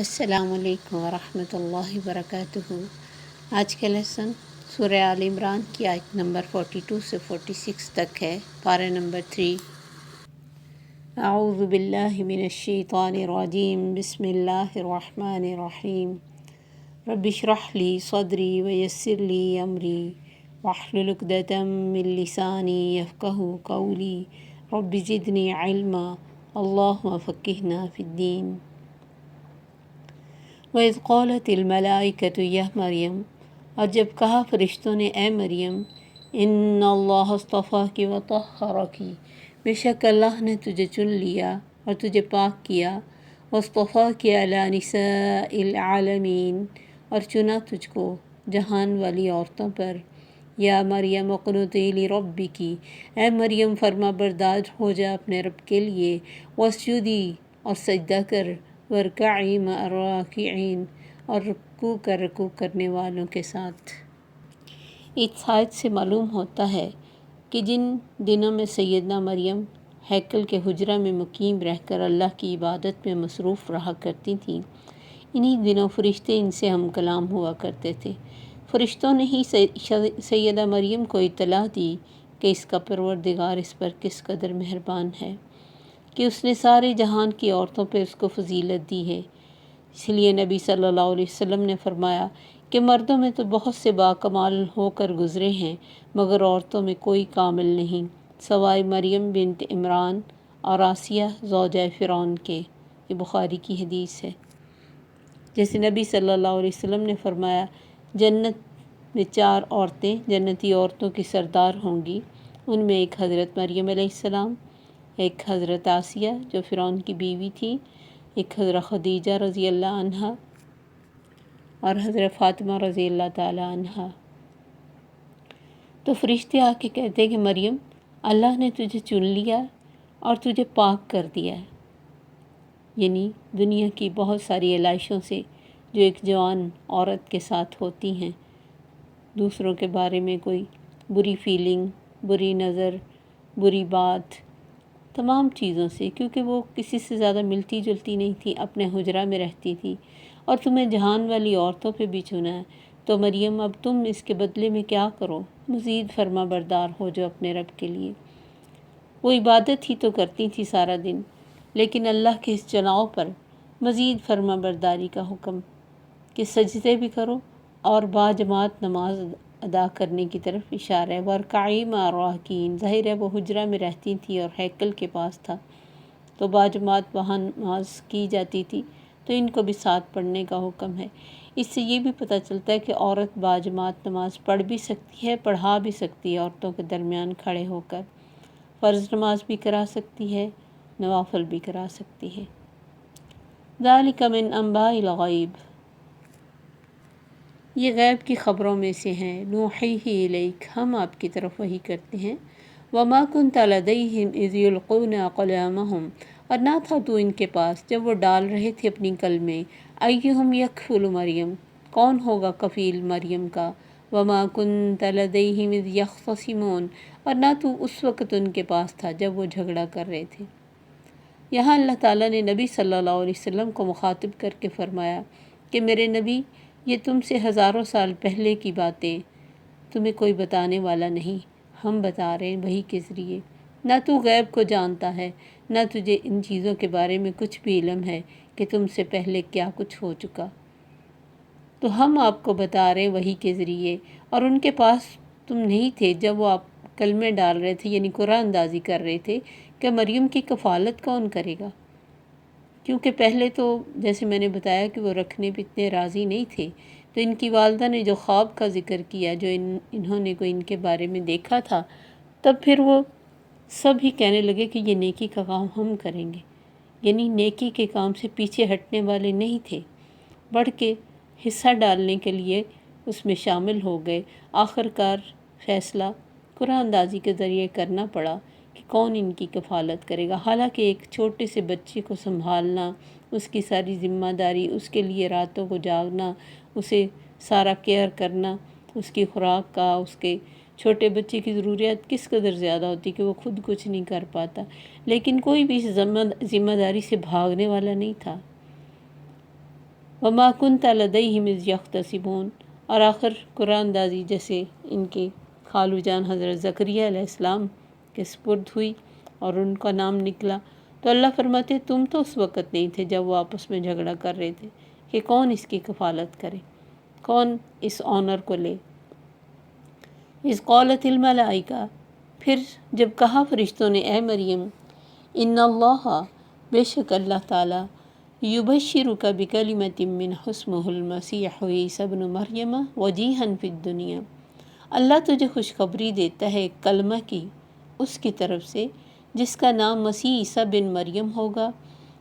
السلام علیکم ورحمۃ اللہ وبرکاتہ۔ آج کا لیسن سورہ آل عمران کی آیت نمبر 42 سے 46 تک ہے، پارہ نمبر 3۔ اعوذ باللہ من الشیطان الرجیم، بسم اللہ الرحمن الرحیم۔ رب اشرح لی صدری ویسر لی امری واحلل عقدۃ من لسانی یفقہوا قولی رب زدنی علما اللہم فقہنا فی الدین۔ وَإِذْ قَالَتِ الْمَلَائِكَةُ يَا مریم، اور جب کہا فرشتوں نے اے مریم، اِنَّ اللَّهَ اصْطَفَاكِ وَطَهَّرَكِ، بے شک اللہ نے تجھے چن لیا اور تجھے پاک کیا، وَاصْطَفَاكِ عَلَى نِسَاءِ الْعَالَمِينَ، اور چنا تجھ کو جہان والی عورتوں پر۔ یا مریم اقنتی لربکی، اے مریم فرما بردار ہو جا اپنے رب کے لیے، واسجدی، اور سجدہ کر، وارکعی مع الراکعین، اور رکوع کرنے والوں کے ساتھ۔ اس آیت سے معلوم ہوتا ہے کہ جن دنوں میں سیدنا مریم ہیکل کے حجرہ میں مقیم رہ کر اللہ کی عبادت میں مصروف رہا کرتی تھیں، انہی دنوں فرشتے ان سے ہم کلام ہوا کرتے تھے۔ فرشتوں نے ہی سیدہ مریم کو اطلاع دی کہ اس کا پروردگار اس پر کس قدر مہربان ہے کہ اس نے سارے جہان کی عورتوں پہ اس کو فضیلت دی ہے۔ اس لیے نبی صلی اللہ علیہ وسلم نے فرمایا کہ مردوں میں تو بہت سے باکمال ہو کر گزرے ہیں، مگر عورتوں میں کوئی کامل نہیں سوائے مریم بنت عمران اور آسیہ زوجہ فرعون کے۔ یہ بخاری کی حدیث ہے۔ جیسے نبی صلی اللہ علیہ وسلم نے فرمایا، جنت میں 4 عورتیں جنتی عورتوں کی سردار ہوں گی، ان میں ایک حضرت مریم علیہ السلام، ایک حضرت آسیہ جو فرعون کی بیوی تھی، ایک حضرت خدیجہ رضی اللہ عنہا، اور حضرت فاطمہ رضی اللہ تعالی عنہا۔ تو فرشتے آ کے کہتے کہ مریم، اللہ نے تجھے چن لیا اور تجھے پاک کر دیا ہے، یعنی دنیا کی بہت ساری علائشوں سے جو ایک جوان عورت کے ساتھ ہوتی ہیں، دوسروں کے بارے میں کوئی بری فیلنگ، بری نظر، بری بات، تمام چیزوں سے، کیونکہ وہ کسی سے زیادہ ملتی جلتی نہیں تھی، اپنے حجرہ میں رہتی تھی، اور تمہیں جہان والی عورتوں پہ بھی چنا ہے، تو مریم اب تم اس کے بدلے میں کیا کرو، مزید فرما بردار ہو جو اپنے رب کے لیے۔ وہ عبادت ہی تو کرتی تھی سارا دن، لیکن اللہ کے اس چناؤ پر مزید فرما برداری کا حکم کہ سجدے بھی کرو اور باجماعت نماز ادا کرنے کی طرف اشارہ ہے۔ وارکعی مع الراکعین، ظاہر ہے وہ حجرہ میں رہتی تھی اور ہیکل کے پاس تھا، تو باجماعت وہاں نماز کی جاتی تھی، تو ان کو بھی ساتھ پڑھنے کا حکم ہے۔ اس سے یہ بھی پتہ چلتا ہے کہ عورت باجماعت نماز پڑھ بھی سکتی ہے، پڑھا بھی سکتی ہے، عورتوں کے درمیان کھڑے ہو کر فرض نماز بھی کرا سکتی ہے، نوافل بھی کرا سکتی ہے۔ ذالک من انباء الغیب، یہ غیب کی خبروں میں سے ہیں، نوحیہ الیک، ہم آپ کی طرف وحی کرتے ہیں، وما کنت لدیہم اذ یلقون اقلامہم، اور نہ تھا تو ان کے پاس جب وہ ڈال رہے تھے اپنی کلمیں، ایہم یکفل مریم، کون ہوگا کفیل مریم کا، وما کنت لدیہم اذ یختصمون، اور نہ تو اس وقت ان کے پاس تھا جب وہ جھگڑا کر رہے تھے۔ یہاں اللہ تعالیٰ نے نبی صلی اللہ علیہ وسلم کو مخاطب کر کے فرمایا کہ میرے نبی، یہ تم سے ہزاروں سال پہلے کی باتیں تمہیں کوئی بتانے والا نہیں، ہم بتا رہے ہیں وحی کے ذریعے۔ نہ تو غیب کو جانتا ہے، نہ تجھے ان چیزوں کے بارے میں کچھ بھی علم ہے کہ تم سے پہلے کیا کچھ ہو چکا، تو ہم آپ کو بتا رہے ہیں وحی کے ذریعے۔ اور ان کے پاس تم نہیں تھے جب وہ آپ کلمے ڈال رہے تھے، یعنی قرآن اندازی کر رہے تھے کہ مریم کی کفالت کون کرے گا، کیونکہ پہلے تو جیسے میں نے بتایا کہ وہ رکھنے پہ اتنے راضی نہیں تھے، تو ان کی والدہ نے جو خواب کا ذکر کیا، جو انہوں نے کوئی ان کے بارے میں دیکھا تھا، تب پھر وہ سب ہی کہنے لگے کہ یہ نیکی کا کام ہم کریں گے، یعنی نیکی کے کام سے پیچھے ہٹنے والے نہیں تھے، بڑھ کے حصہ ڈالنے کے لیے اس میں شامل ہو گئے۔ آخر کار فیصلہ قرآن اندازی کے ذریعے کرنا پڑا کہ کون ان کی کفالت کرے گا، حالانکہ ایک چھوٹے سے بچے کو سنبھالنا، اس کی ساری ذمہ داری، اس کے لیے راتوں کو جاگنا، اسے سارا کیئر کرنا، اس کی خوراک کا، اس کے چھوٹے بچے کی ضروریات کس قدر زیادہ ہوتی کہ وہ خود کچھ نہیں کر پاتا، لیکن کوئی بھی اس ذمہ داری سے بھاگنے والا نہیں تھا۔ وما كنت لديهم اذ يختصمون، اور آخر قرآن اندازی جیسے ان کے خالو جان حضرت زکریا علیہ السلام کے سپرد ہوئی اور ان کا نام نکلا، تو اللہ فرماتے تم تو اس وقت نہیں تھے جب وہ آپس میں جھگڑا کر رہے تھے کہ کون اس کی کفالت کرے، کون اس آنر کو لے۔ اذ قالت الملائکہ، پھر جب کہا فرشتوں نے اے مریم، ان اللہ، بے شک اللہ تعالیٰ، یبشرک بکلمۃ منہ اسمہ المسیح عیسی ابن مریم وجیہا فی الدنیا، اللہ تجھے خوشخبری دیتا ہے ایک کلمہ کی اس کی طرف سے جس کا نام مسیح عیسی بن مریم ہوگا،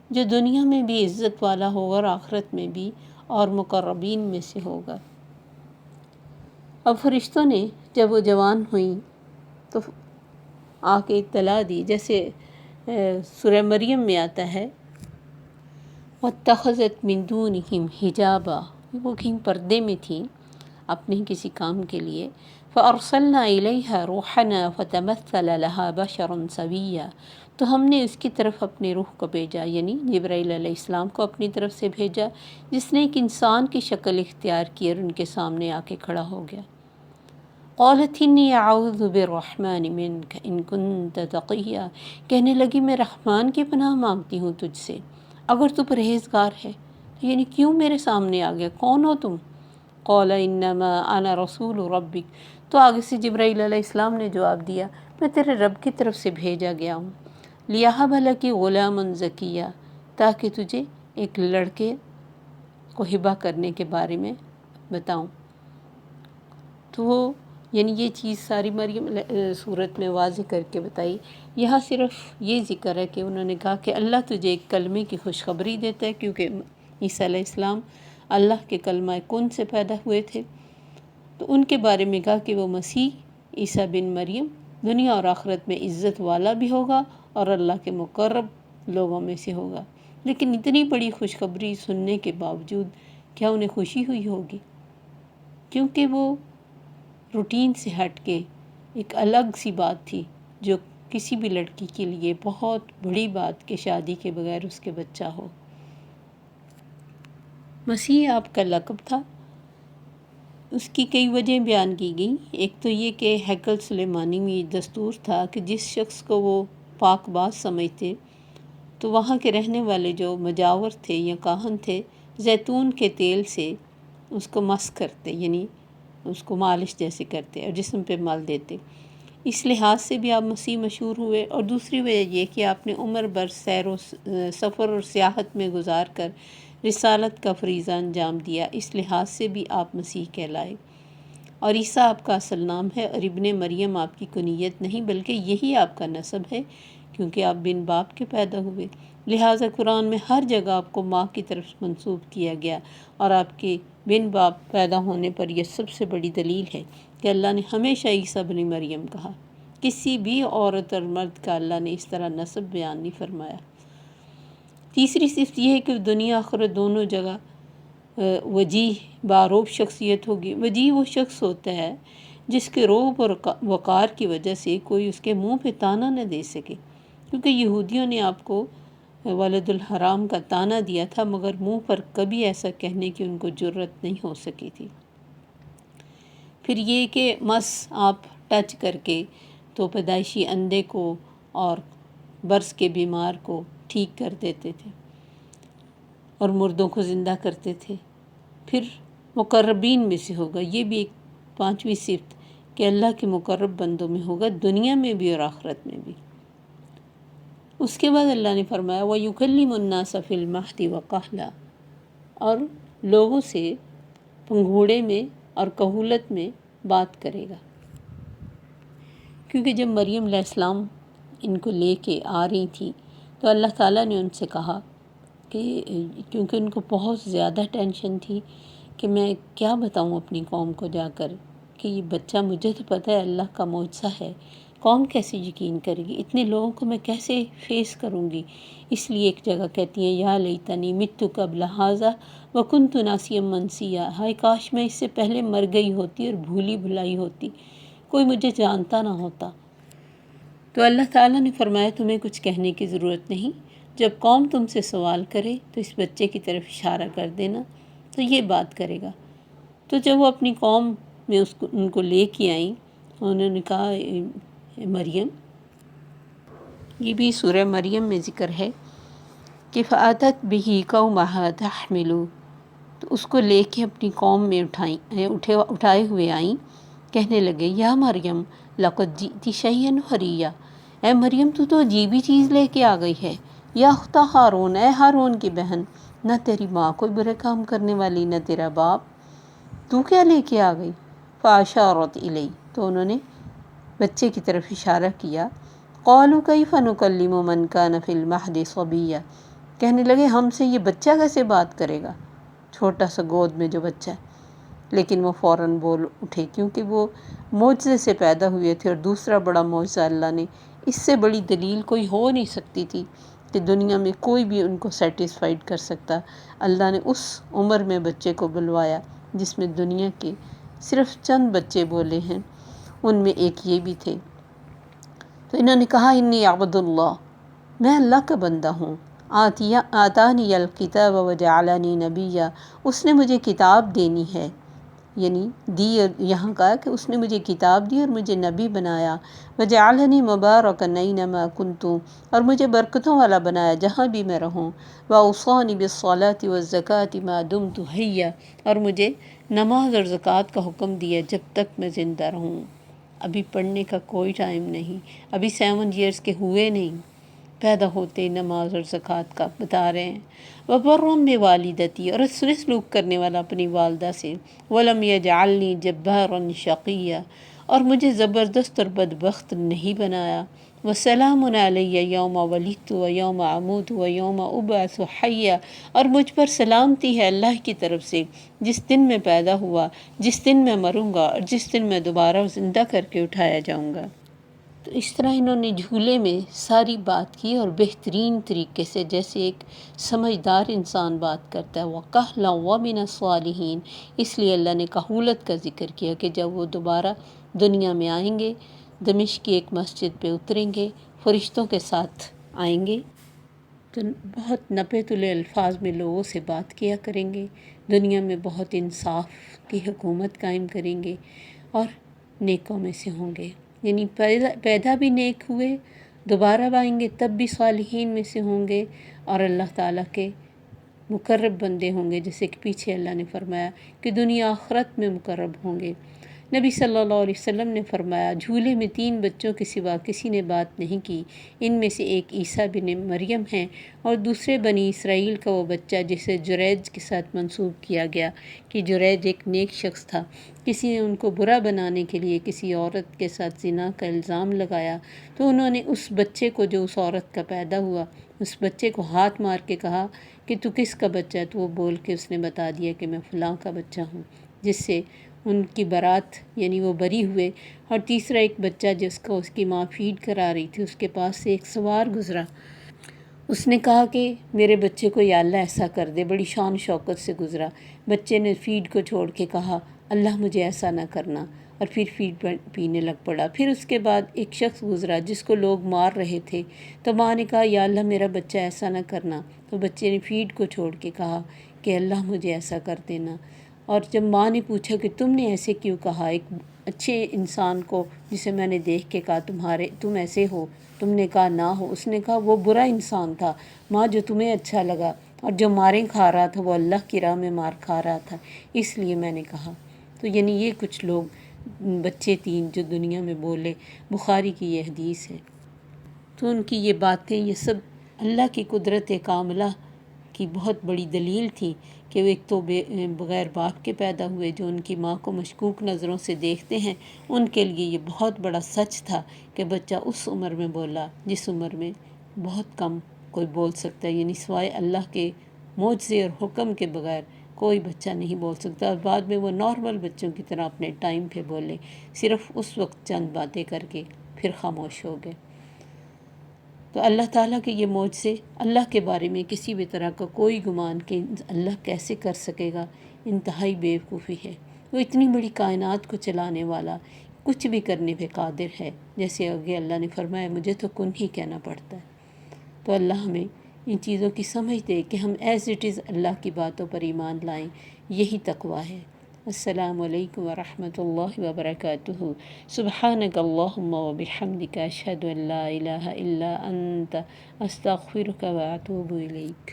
جو دنیا میں بھی عزت والا ہوگا اور آخرت میں بھی، اور مقربین میں سے ہوگا۔ اب فرشتوں نے جب وہ جوان ہوئیں تو آ کے اطلاع دی، جیسے سورہ مریم میں آتا ہے وَاتَّخَذَتْ مِن دُونِهِمْ حِجَابًا، وہ کہیں پردے میں تھیں اپنے کسی کام کے لیے، فَأَرْسَلْنَا إِلَيْهَا رُوحَنَا فَتَمَثَّلَ لَهَا بَشَرًا سَوِيًّا، تو ہم نے اس کی طرف اپنے روح کو بھیجا، یعنی جبرائیل علیہ السلام کو اپنی طرف سے بھیجا، جس نے ایک انسان کی شکل اختیار کی اور ان کے سامنے آ کے کھڑا ہو گیا۔ قالت انی اعوذ بالرحمن منک ان کنت تقیا، کہنے لگی میں رحمان کی پناہ مانگتی ہوں تجھ سے اگر تو پرہیزگار ہے، یعنی کیوں میرے سامنے آ گیا، کون ہو تم؟ قال انما انا رسول ربک، تو آگے سے جبرائیل علیہ السلام نے جواب دیا میں تیرے رب کی طرف سے بھیجا گیا ہوں، لیہب لک غلاما زکیا، تاکہ تجھے ایک لڑکے کو ہبہ کرنے کے بارے میں بتاؤں۔ تو وہ یعنی یہ چیز ساری مریم صورت میں واضح کر کے بتائی۔ یہاں صرف یہ ذکر ہے کہ انہوں نے کہا کہ اللہ تجھے ایک کلمے کی خوشخبری دیتا ہے، کیونکہ عیسیٰ علیہ السلام اللہ کے کلمہ کن سے پیدا ہوئے تھے، تو ان کے بارے میں کہا کہ وہ مسیح عیسیٰ بن مریم دنیا اور آخرت میں عزت والا بھی ہوگا اور اللہ کے مقرب لوگوں میں سے ہوگا۔ لیکن اتنی بڑی خوشخبری سننے کے باوجود کیا انہیں خوشی ہوئی ہوگی؟ کیونکہ وہ روٹین سے ہٹ کے ایک الگ سی بات تھی جو کسی بھی لڑکی کے لیے بہت بڑی بات کہ شادی کے بغیر اس کے بچہ ہو۔ مسیح آپ کا لقب تھا، اس کی کئی وجہیں بیان کی گئیں۔ ایک تو یہ کہ ہیکل سلیمانی میں یہ دستور تھا کہ جس شخص کو وہ پاک باز سمجھتے تو وہاں کے رہنے والے جو مجاور تھے یا کاہن تھے زیتون کے تیل سے اس کو مس کرتے، یعنی اس کو مالش جیسے کرتے اور جسم پہ مل دیتے۔ اس لحاظ سے بھی آپ مسیح مشہور ہوئے، اور دوسری وجہ یہ کہ آپ نے عمر بھر سیر و سفر اور سیاحت میں گزار کر رسالت کا فریضہ انجام دیا، اس لحاظ سے بھی آپ مسیح کہلائے۔ اور عیسیٰ آپ کا اصل نام ہے اور ابن مریم آپ کی کنیت نہیں بلکہ یہی آپ کا نسب ہے، کیونکہ آپ بن باپ کے پیدا ہوئے، لہٰذا قرآن میں ہر جگہ آپ کو ماں کی طرف منسوب کیا گیا، اور آپ کے بن باپ پیدا ہونے پر یہ سب سے بڑی دلیل ہے کہ اللہ نے ہمیشہ عیسیٰ بن مریم کہا، کسی بھی عورت اور مرد کا اللہ نے اس طرح نسب بیان نہیں فرمایا۔ تیسری صفت یہ ہے کہ دنیا آخرت دونوں جگہ وجیح باروب شخصیت ہوگی۔ وجیح وہ شخص ہوتا ہے جس کے روب اور وقار کی وجہ سے کوئی اس کے منہ پہ تانا نہ دے سکے، کیونکہ یہودیوں نے آپ کو ولد الحرام کا تانا دیا تھا، مگر منہ پر کبھی ایسا کہنے کی ان کو جرت نہیں ہو سکی تھی۔ پھر یہ کہ مس آپ ٹچ کر کے تو پیدائشی اندھے کو اور برس کے بیمار کو ٹھیک کر دیتے تھے اور مردوں کو زندہ کرتے تھے۔ پھر مقربین میں سے ہوگا، یہ بھی ایک پانچویں صفت کہ اللہ کے مقرب بندوں میں ہوگا، دنیا میں بھی اور آخرت میں بھی۔ اس کے بعد اللہ نے فرمایا وَيُكَلِّمُ النَّاسَ فِي الْمَهْدِ وَكَهْلًا، اور لوگوں سے پنگھوڑے میں اور کہولت میں بات کرے گا، کیونکہ جب مریم علیہ السلام ان کو لے کے آ رہی تھی تو اللہ تعالیٰ نے ان سے کہا کہ کیونکہ ان کو بہت زیادہ ٹینشن تھی کہ میں کیا بتاؤں اپنی قوم کو جا کر کہ یہ بچہ، مجھے تو پتہ ہے اللہ کا معجزہ ہے، قوم کیسے یقین کرے گی، اتنے لوگوں کو میں کیسے فیس کروں گی۔ اس لیے ایک جگہ کہتی ہیں یا لیتنی مت قبل ھذا وکنت ناسیا منسیا، ہائے کاش میں اس سے پہلے مر گئی ہوتی اور بھولی بھلائی ہوتی، کوئی مجھے جانتا نہ ہوتا۔ تو اللہ تعالیٰ نے فرمایا تمہیں کچھ کہنے کی ضرورت نہیں، جب قوم تم سے سوال کرے تو اس بچے کی طرف اشارہ کر دینا تو یہ بات کرے گا۔ تو جب وہ اپنی قوم میں ان کو لے کے آئیں، انہوں نے کہا مریم، یہ بھی سورہ مریم میں ذکر ہے کہ فَأَتَتْ بِهِ قَوْمَهَا تَحْمِلُ، تو اس کو لے کے اپنی قوم میں اٹھائے ہوئے آئیں، کہنے لگے یا مریم لقد جئتی شیئا نُخْرِیًّا، اے مریم تو عجیب ہی چیز لے کے آ گئی ہے، یا اخت ہارون، اے ہارون کی بہن، نہ تیری ماں کوئی برے کام کرنے والی، نہ تیرا باپ، تو کیا لے کے آ گئی؟ فَأَشَارَتْ إِلَيْهِ، تو انہوں نے بچے کی طرف اشارہ کیا۔ قَالُوا كَيْفَ نُكَلِّمُ مَنْ كَانَ فِي الْمَهْدِ صَبِيًّا، کہنے لگے ہم سے یہ بچہ کیسے بات کرے گا، چھوٹا سا گود میں جو بچہ ہے۔ لیکن وہ فوراً بول اٹھے، کیونکہ وہ معجزے سے پیدا ہوئے تھے، اور دوسرا بڑا معجزہ اللہ نے، اس سے بڑی دلیل کوئی ہو نہیں سکتی تھی کہ دنیا میں کوئی بھی ان کو سیٹسفائیڈ کر سکتا۔ اللہ نے اس عمر میں بچے کو بلوایا جس میں دنیا کے صرف چند بچے بولے ہیں، ان میں ایک یہ بھی تھے۔ تو انہوں نے کہا انی عبد اللہ، میں اللہ کا بندہ ہوں، آتانی الکتاب وجعلنی نبیا، اس نے مجھے کتاب دینی ہے، یعنی دی، یہاں کہا کہ اس نے مجھے کتاب دی اور مجھے نبی بنایا، وجعلنی مبارکا اینما کنت، اور مجھے برکتوں والا بنایا جہاں بھی میں رہوں، واوصانی بالصلاۃ والزکاۃ ما دمت حیا، اور مجھے نماز اور زکوٰۃ کا حکم دیا جب تک میں زندہ رہوں۔ ابھی پڑھنے کا کوئی ٹائم نہیں، ابھی 7 ایئرس کے ہوئے نہیں، پیدا ہوتے نماز اور زکوٰۃ کا بتا رہے ہیں۔ وَبَرًّا بِوَالِدَتِی، اور حسن سلوک کرنے والا اپنی والدہ سے، وَلَمْ يَجْعَلْنِی جَبَّارًا شَقِیًّا، اور مجھے زبردست اور بدبخت نہیں بنایا، وَسَلَامٌ عَلَیَّ یَوْمَ وُلِدتُ وَیَوْمَ أَمُوتُ وَیَوْمَ أُبْعَثُ حَیًّا، اور مجھ پر سلامتی ہے اللہ کی طرف سے جس دن میں پیدا ہوا، جس دن میں مروں گا، اور جس دن میں دوبارہ زندہ کر کے اٹھایا جاؤں گا۔ تو اس طرح انہوں نے جھولے میں ساری بات کی، اور بہترین طریقے سے، جیسے ایک سمجھدار انسان بات کرتا ہے۔ وَقَحْلًا وَمِنَ الصَّالِحِينَ، اس لیے اللہ نے کہولت کا ذکر کیا کہ جب وہ دوبارہ دنیا میں آئیں گے، دمشق کی ایک مسجد پہ اتریں گے، فرشتوں کے ساتھ آئیں گے، تو بہت نپے تلے الفاظ میں لوگوں سے بات کیا کریں گے، دنیا میں بہت انصاف کی حکومت قائم کریں گے، اور نیکوں میں سے ہوں گے، یعنی پیدا بھی نیک ہوئے، دوبارہ آئیں گے تب بھی صالحین میں سے ہوں گے، اور اللہ تعالیٰ کے مقرب بندے ہوں گے، جیسے کہ پیچھے اللہ نے فرمایا کہ دنیا آخرت میں مقرب ہوں گے۔ نبی صلی اللہ علیہ وسلم نے فرمایا جھولے میں 3 بچوں کے سوا کسی نے بات نہیں کی، ان میں سے ایک عیسیٰ بن مریم ہیں، اور دوسرے بنی اسرائیل کا وہ بچہ جسے جریج کے ساتھ منسوب کیا گیا کہ جریج ایک نیک شخص تھا، کسی نے ان کو برا بنانے کے لیے کسی عورت کے ساتھ زنا کا الزام لگایا، تو انہوں نے اس بچے کو جو اس عورت کا پیدا ہوا، اس بچے کو ہاتھ مار کے کہا کہ تو کس کا بچہ ہے، تو وہ بول کے اس نے بتا دیا کہ میں فلاں کا بچہ ہوں، جس سے ان کی برات، یعنی وہ بری ہوئے۔ اور تیسرا ایک بچہ جس کو اس کی ماں فیڈ کرا رہی تھی، اس کے پاس سے ایک سوار گزرا، اس نے کہا کہ میرے بچے کو یا اللہ ایسا کر دے، بڑی شان شوکت سے گزرا، بچے نے فیڈ کو چھوڑ کے کہا اللہ مجھے ایسا نہ کرنا، اور پھر فیڈ پینے لگ پڑا۔ پھر اس کے بعد ایک شخص گزرا جس کو لوگ مار رہے تھے، تو ماں نے کہا یا اللہ میرا بچہ ایسا نہ کرنا، تو بچے نے فیڈ کو چھوڑ کے کہا کہ اللہ مجھے ایسا کر دینا۔ اور جب ماں نے پوچھا کہ تم نے ایسے کیوں کہا، ایک اچھے انسان کو جسے میں نے دیکھ کے کہا تم ایسے ہو، تم نے کہا نہ ہو، اس نے کہا وہ برا انسان تھا ماں جو تمہیں اچھا لگا، اور جو ماریں کھا رہا تھا وہ اللہ کی راہ میں مار کھا رہا تھا، اس لیے میں نے کہا۔ تو یعنی یہ کچھ لوگ بچے 3 جو دنیا میں بولے، بخاری کی یہ حدیث ہے۔ تو ان کی یہ باتیں، یہ سب اللہ کی قدرت کاملہ کی بہت بڑی دلیل تھی کہ وہ ایک تو بغیر باپ کے پیدا ہوئے، جو ان کی ماں کو مشکوک نظروں سے دیکھتے ہیں، ان کے لیے یہ بہت بڑا سچ تھا کہ بچہ اس عمر میں بولا جس عمر میں بہت کم کوئی بول سکتا ہے، یعنی سوائے اللہ کے معجزے اور حکم کے بغیر کوئی بچہ نہیں بول سکتا، اور بعد میں وہ نارمل بچوں کی طرح اپنے ٹائم پہ بولے، صرف اس وقت چند باتیں کر کے پھر خاموش ہو گئے۔ تو اللہ تعالیٰ کے یہ معجزے، اللہ کے بارے میں کسی بھی طرح کا کوئی گمان کہ اللہ کیسے کر سکے گا، انتہائی بیوقوفی ہے۔ وہ اتنی بڑی کائنات کو چلانے والا، کچھ بھی کرنے پہ قادر ہے، جیسے آگے اللہ نے فرمایا مجھے تو کن ہی کہنا پڑتا ہے۔ تو اللہ ہمیں ان چیزوں کی سمجھ دے کہ ہم ایز اٹ از اللہ کی باتوں پر ایمان لائیں، یہی تقویٰ ہے۔ السلام علیکم ورحمۃ اللہ وبرکاتہ۔ سبحانک اللہم وبحمدک، اشہد ان لا الہ الا انت، استغفرک واتوب الیک۔